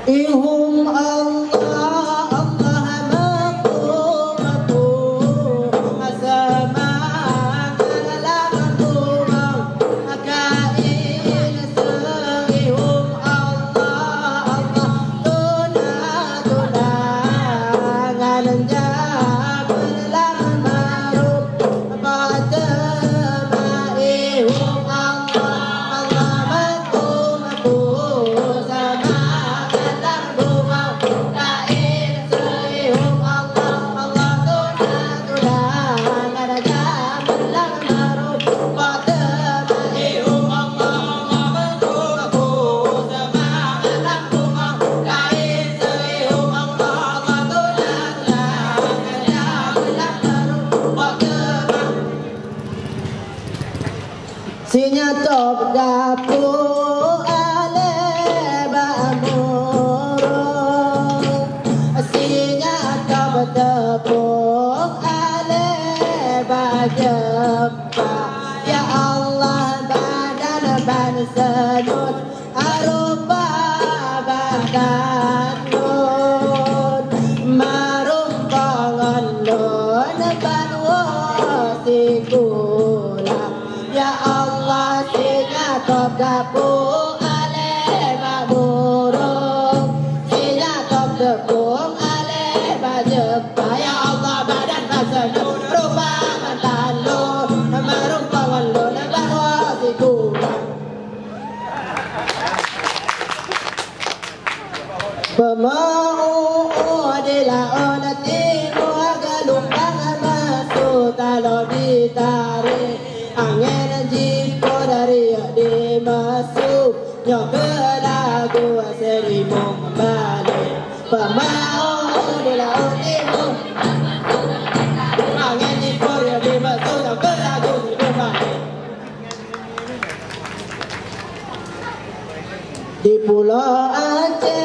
ihum Allah Allah maqumatu asama kalamakum akain ihum Allah Allah tuna tuna ngalanja belam maruf pada ihum Allah Allah maqumatu sama sinya top gapu ale bamurung sinya top tepung ale bajepa ya Allah badan ban sedut arupa badan nun marum pangan nun ban wasikula ya Allah sinya top gapu ale bamurung sinya top tepung ale bajepa ya Allah badan basedut rupa mantan lu marum pangan lu ban wasikula pemau adalah onati muagalumpang masuk kalau ditarik angin jiko dari dimasuk nyoke lagu seribu kembali pemau adalah onatimu angin jiko dari dimasuk nyoke lagu seribu kembali di pulau Aceh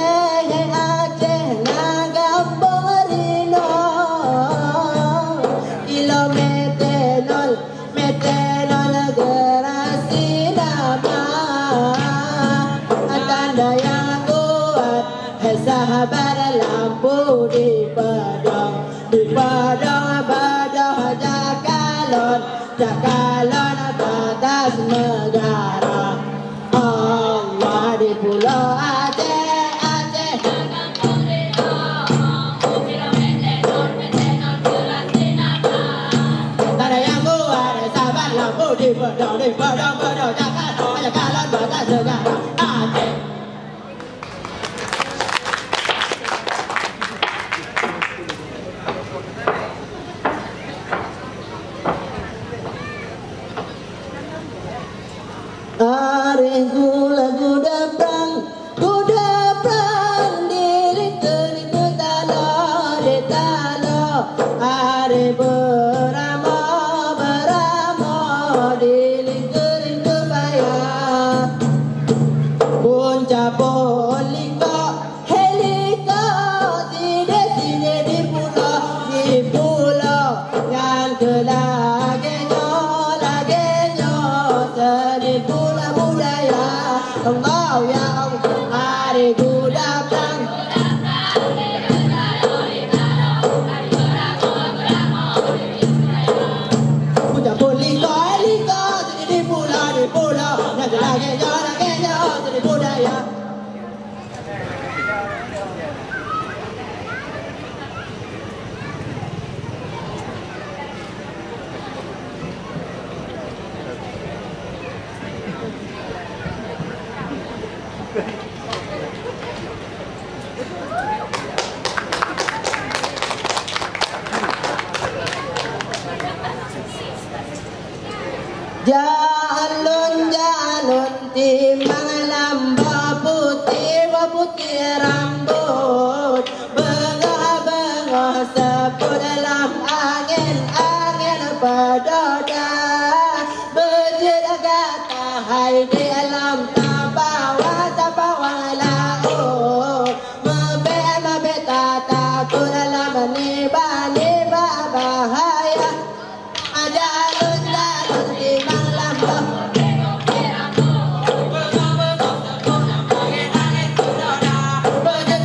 Nagaborino kilometer nol gerasi nama tanda yang kuat sahabat lampu di padang badah jakalon batas negara Allah di pulau Aceh tanda yang kuat sahabat lampu di padang jakalon batas negara Aceh. Are gula perang diri ke talo de talo are beramo diri ke bayar punca poliko heliko tidak sini di pulau yang kelagenya seni pula budaya Allah ya Allah hari kuda perang puja poliko heliko seni di pulau yang kelagenya seni budaya Jalun timbang lamba putih rambut bengah sepuluh dalam angin berdoda berjaga tahai di alam tabawa laut mebe takut dalam niba bahaya jalun timbang lamba berjaga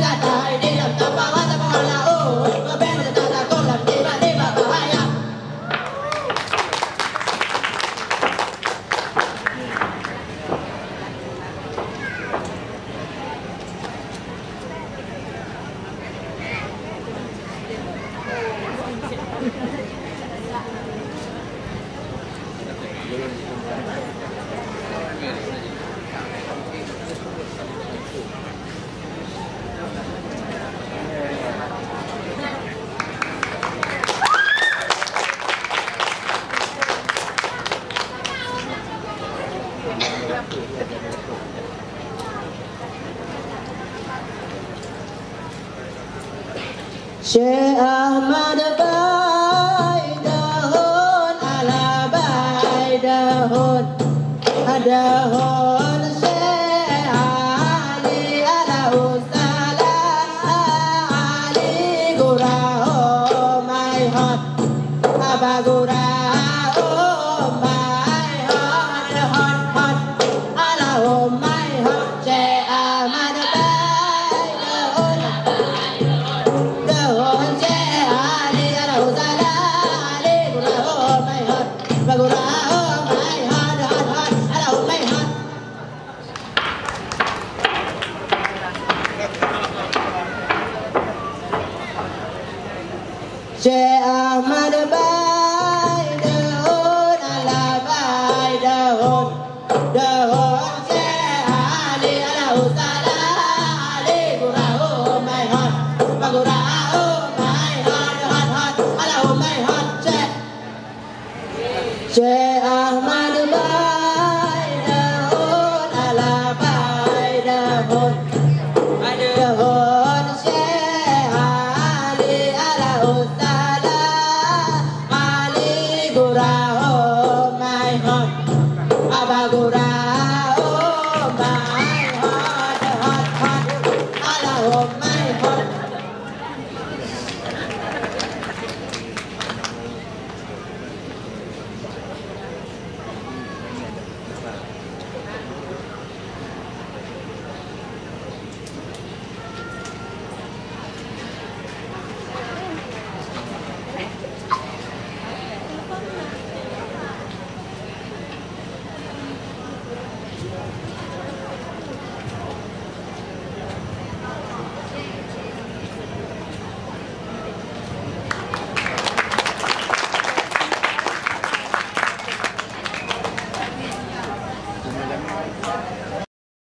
dahon Syekh Ali ala usala Ali gurau mai hot aba gurau mai hot hot hot ala mai hot Syekh Ahmad Bai dahon Syekh Ali ala usala Ali gurau mai hot aba gurau mai hot hot hot ala mai hot Syekh Ahmad Bai dahun ala bai dahun Syekh Ali ala usala Ali gurau mai hot bagurau mai hot hot hot ala mai hot Syekh Ahmad Bai dahun ala bai dahun Syekh Ali ala usala Ali gurau mai hot aba gurau mai hot hot hot ala mai hot